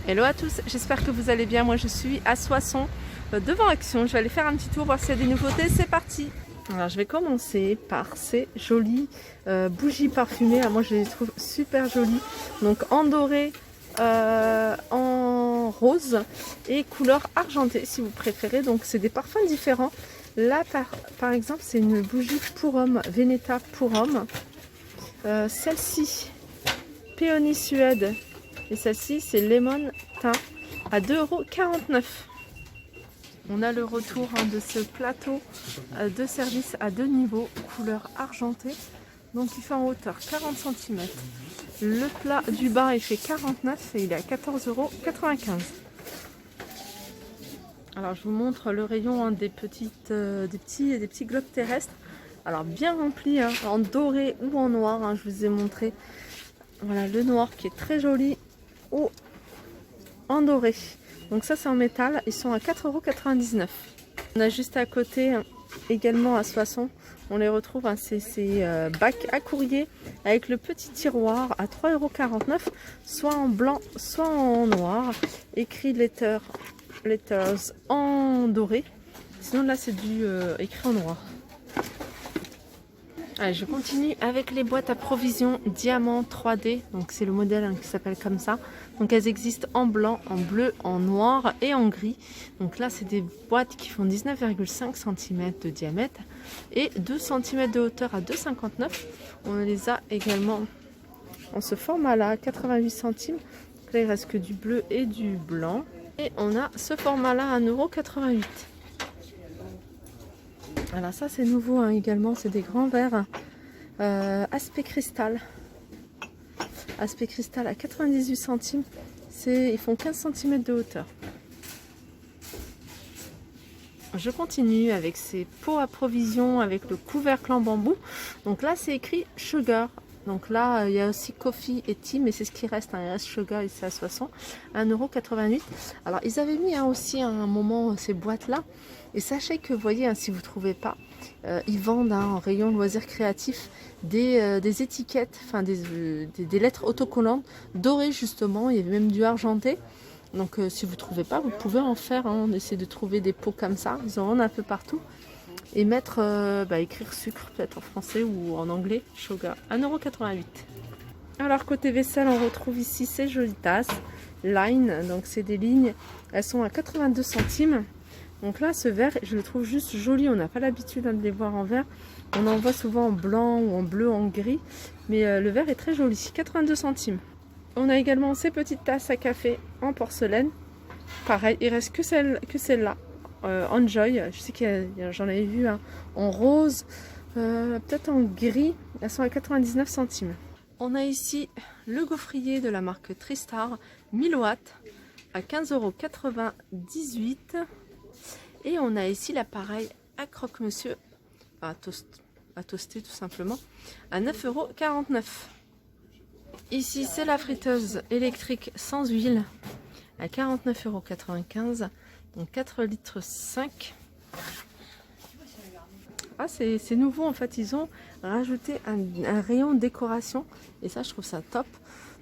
Hello à tous, j'espère que vous allez bien. Moi je suis à Soissons devant Action. Je vais aller faire un petit tour, voir s'il y a des nouveautés. C'est parti. Alors je vais commencer par ces jolies bougies parfumées. Alors, moi je les trouve super jolies. Donc en doré, en rose et couleur argentée si vous préférez. Donc c'est des parfums différents. Là par exemple c'est une bougie pour homme, Veneta pour homme. Celle-ci, Péonie Suède. Et celle-ci, c'est Lemon Thym à 2,49 €. On a le retour de ce plateau de service à 2 niveaux, couleur argentée. Donc il fait en hauteur 40 cm. Le plat du bas, il fait 49 et il est à 14,95 €. Alors je vous montre le rayon des petits globes terrestres. Alors bien rempli, en doré ou en noir, je vous ai montré. Voilà le noir qui est très joli. Ou en doré. Donc ça c'est en métal, ils sont à 4,99 €. On a juste à côté également à Soissons, on les retrouve, ces bacs à courrier avec le petit tiroir à 3,49 €, soit en blanc soit en noir, écrit letters en doré, sinon là c'est du écrit en noir. Allez, je continue avec les boîtes à provisions Diamant 3D. Donc c'est le modèle qui s'appelle comme ça. Donc elles existent en blanc, en bleu, en noir et en gris. Donc là c'est des boîtes qui font 19,5 cm de diamètre et 2 cm de hauteur à 2,59 €. On les a également en ce format là, 88 centimes. Donc là il reste que du bleu et du blanc. Et on a ce format là à 1,88 €. Alors ça c'est nouveau également, c'est des grands verres aspect cristal. Aspect cristal à 98 centimes, ils font 15 cm de hauteur. Je continue avec ces pots à provision avec le couvercle en bambou. Donc là c'est écrit Sugar. Donc là il y a aussi Coffee et Tea, mais c'est ce qui reste, il reste Sugar ici à Soissons, 1,88 €. Alors ils avaient mis aussi à un moment ces boîtes là. Et sachez que, vous voyez, si vous ne trouvez pas, ils vendent en rayon loisirs créatifs des étiquettes, enfin des lettres autocollantes dorées justement, il y avait même du argenté. Donc si vous ne trouvez pas, vous pouvez en faire, on essaie de trouver des pots comme ça, ils en vendent un peu partout. Et mettre, écrire sucre peut-être en français ou en anglais, Sugar, 1,88 €. Alors côté vaisselle, on retrouve ici ces jolies tasses, Line, donc c'est des lignes, elles sont à 82 centimes. Donc là, ce verre, je le trouve juste joli. On n'a pas l'habitude de les voir en verre. On en voit souvent en blanc ou en bleu, en gris. Mais le verre est très joli, 82 centimes. On a également ces petites tasses à café en porcelaine. Pareil, il reste que celle-là, Enjoy. Je sais que j'en avais vu en rose, peut-être en gris. Elles sont à 99 centimes. On a ici le gaufrier de la marque Tristar, 1000 watts, à 15,98 €. Et on a ici l'appareil à croque-monsieur, à toaster tout simplement, à 9,49 €. Ici c'est la friteuse électrique sans huile à 49,95 €, donc 4,5 litres. Ah, c'est nouveau en fait, ils ont rajouté un rayon décoration et ça je trouve ça top.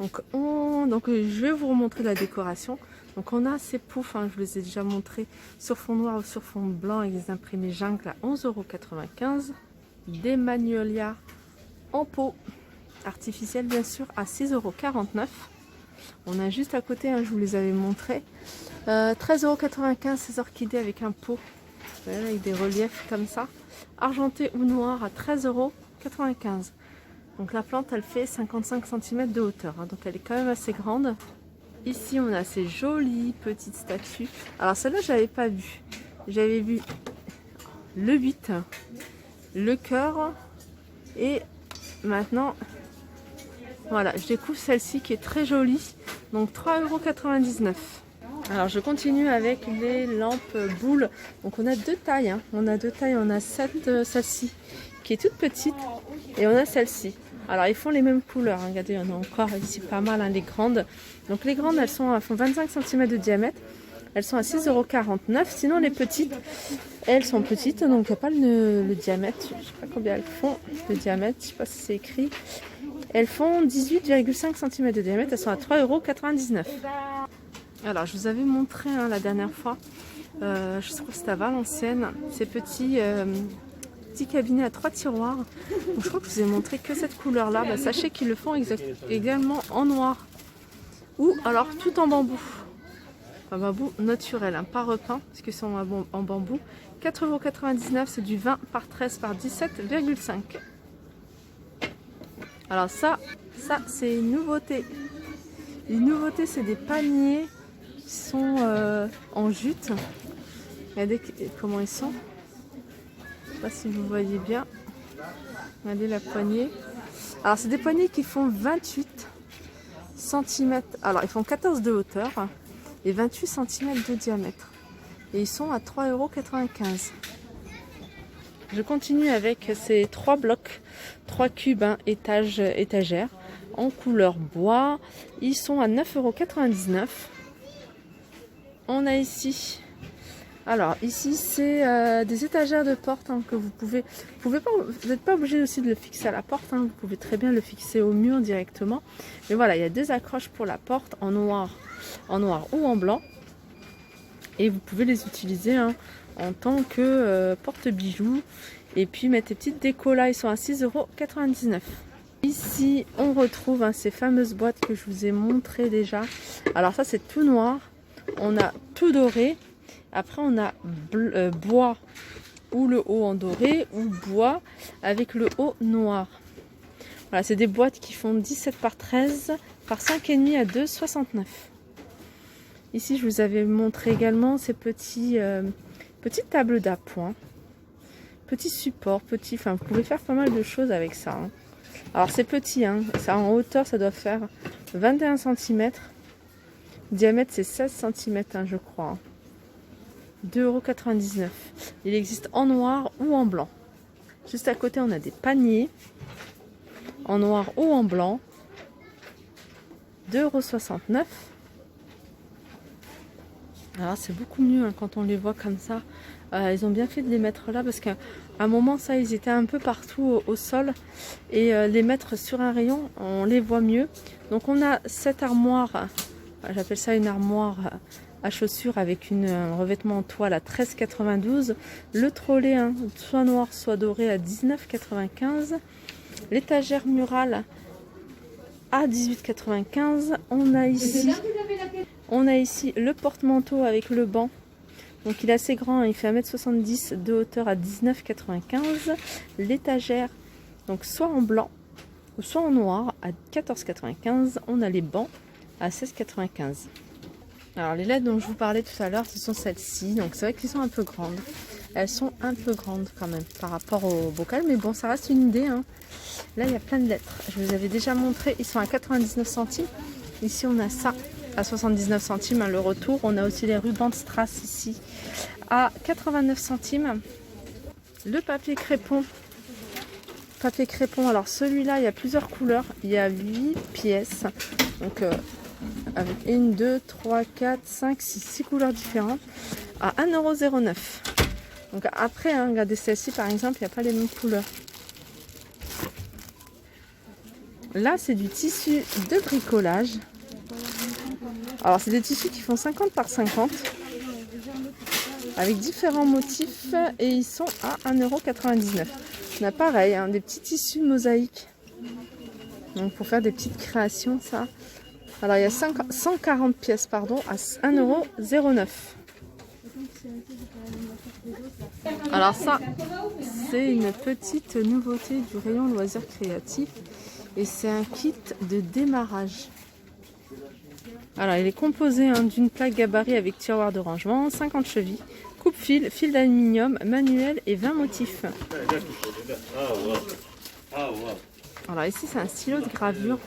Donc je vais vous remontrer la décoration. Donc on a ces poufs, je vous les ai déjà montrés, sur fond noir ou sur fond blanc avec des imprimés jungle à 11,95 €. Des magnolias en pot, artificielle bien sûr, à 6,49 €. On a juste à côté, je vous les avais montrés, 13,95 € ces orchidées avec un pot, avec des reliefs comme ça, argenté ou noir à 13,95 €. Donc la plante elle fait 55 cm de hauteur, donc elle est quand même assez grande. Ici on a ces jolies petites statues. Alors celle-là j'avais pas vu. J'avais vu le 8, le cœur et maintenant voilà, je découvre celle-ci qui est très jolie. Donc 3,99 €. Alors je continue avec les lampes boules. Donc on a deux tailles. On a deux tailles. On a celle-ci qui est toute petite et on a celle-ci. Alors ils font les mêmes couleurs. Regardez, on a encore ici pas mal les grandes. Donc les grandes elles font 25 cm de diamètre. Elles sont à 6,49 €. Sinon les petites, elles sont petites. Donc il n'y a pas le diamètre. Je ne sais pas combien elles font de diamètre. Je ne sais pas si c'est écrit. Elles font 18,5 cm de diamètre. Elles sont à 3,99 €. Alors, je vous avais montré la dernière fois, je trouve que c'était à Valenciennes, ces petits cabinets à 3 tiroirs. Donc, je crois que je vous ai montré que cette couleur-là. Bah, sachez qu'ils le font également en noir ou alors tout en bambou. Enfin, bambou naturel, hein, pas repeint, parce qu'ils sont en bambou. 4,99 €, c'est du 20 par 13 par 17,5. Alors ça c'est une nouveauté. Une nouveauté, c'est des paniers qui sont en jute. Regardez comment ils sont. Je ne sais pas si vous voyez bien. Regardez la poignée. Alors c'est des poignées qui font 28 cm. Alors ils font 14 de hauteur et 28 cm de diamètre. Et ils sont à 3,95 €. Je continue avec ces 3 blocs, 3 cubes, étagère, en couleur bois. Ils sont à 9,99 €. On a ici, alors ici c'est des étagères de porte que vous n'êtes pas obligé aussi de le fixer à la porte. Vous pouvez très bien le fixer au mur directement. Mais voilà, il y a 2 accroches pour la porte en noir ou en blanc. Et vous pouvez les utiliser en tant que porte-bijoux. Et puis mettre des petites décos là, ils sont à 6,99 €. Ici, on retrouve ces fameuses boîtes que je vous ai montrées déjà. Alors ça, c'est tout noir. On a tout doré. Après, on a bois ou le haut en doré ou bois avec le haut noir. Voilà, c'est des boîtes qui font 17 par 13 par 5,5 à 2,69 €. Ici, je vous avais montré également ces petites tables d'appoint, petits supports, enfin, vous pouvez faire pas mal de choses avec ça. Alors, c'est petit, ça en hauteur, ça doit faire 21 cm. Diamètre, c'est 16 cm, je crois. 2,99 €. Il existe en noir ou en blanc. Juste à côté, on a des paniers en noir ou en blanc. 2,69 €. Alors c'est beaucoup mieux quand on les voit comme ça. Ils ont bien fait de les mettre là parce qu'à un moment ça ils étaient un peu partout au sol et les mettre sur un rayon on les voit mieux. Donc on a cette armoire, j'appelle ça une armoire à chaussures avec un revêtement en toile à 13,92 €. Le trolley soit noir soit doré à 19,95 €. L'étagère murale à 18,95 €. On a ici le porte-manteau avec le banc. Donc il est assez grand, il fait 1,70 m de hauteur à 19,95 €. L'étagère, donc soit en blanc ou soit en noir à 14,95 €. On a les bancs à 16,95 €. Alors les lettres dont je vous parlais tout à l'heure, ce sont celles-ci. Donc c'est vrai qu'elles sont un peu grandes. Elles sont un peu grandes quand même par rapport au bocal, mais bon, ça reste une idée. Là, il y a plein de lettres. Je vous avais déjà montré, ils sont à 99 centimes. Ici, on a ça à 79 centimes, le retour. On a aussi les rubans de strass ici à 89 centimes. Le papier crépon. Alors celui-là, il y a plusieurs couleurs. Il y a 8 pièces. Donc avec 1, 2, 3, 4, 5, 6 couleurs différentes à 1,09 €. Donc après, regardez celle-ci par exemple, il n'y a pas les mêmes couleurs. Là, c'est du tissu de bricolage. Alors, c'est des tissus qui font 50 par 50 avec différents motifs et ils sont à 1,99 €. On a pareil, des petits tissus mosaïques. Donc, pour faire des petites créations, ça. Alors, il y a 140 pièces, à 1,09 €. Alors, ça, c'est une petite nouveauté du rayon loisirs créatifs. Et c'est un kit de démarrage. Alors il est composé d'une plaque gabarit avec tiroir de rangement, 50 chevilles, coupe-fil, fil d'aluminium, manuel et 20 motifs. Alors ici c'est un stylo de gravure.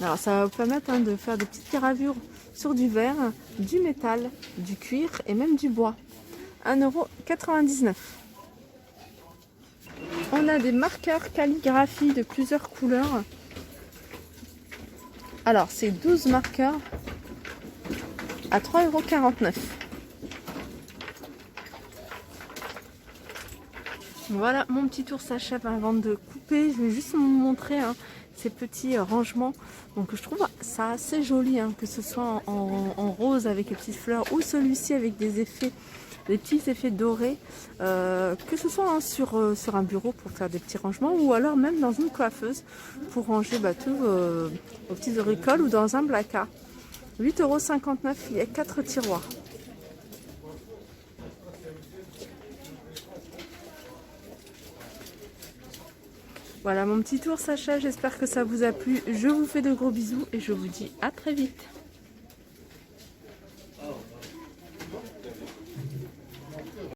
Alors ça va vous permettre de faire des petites gravures sur du verre, du métal, du cuir et même du bois. 1,99 €. On a des marqueurs calligraphie de plusieurs couleurs. Alors, c'est 12 marqueurs à 3,49 €. Voilà, mon petit tour s'achève avant de couper. Je vais juste vous montrer ces petits rangements. Donc je trouve ça assez joli, hein, que ce soit en rose avec les petites fleurs ou celui-ci avec des effets, des petits effets dorés, que ce soit, hein, sur un bureau pour faire des petits rangements ou alors même dans une coiffeuse pour ranger tous vos petits auricoles ou dans un placard. 8,59 €, il y a 4 tiroirs. Voilà mon petit tour Sacha, j'espère que ça vous a plu. Je vous fais de gros bisous et je vous dis à très vite.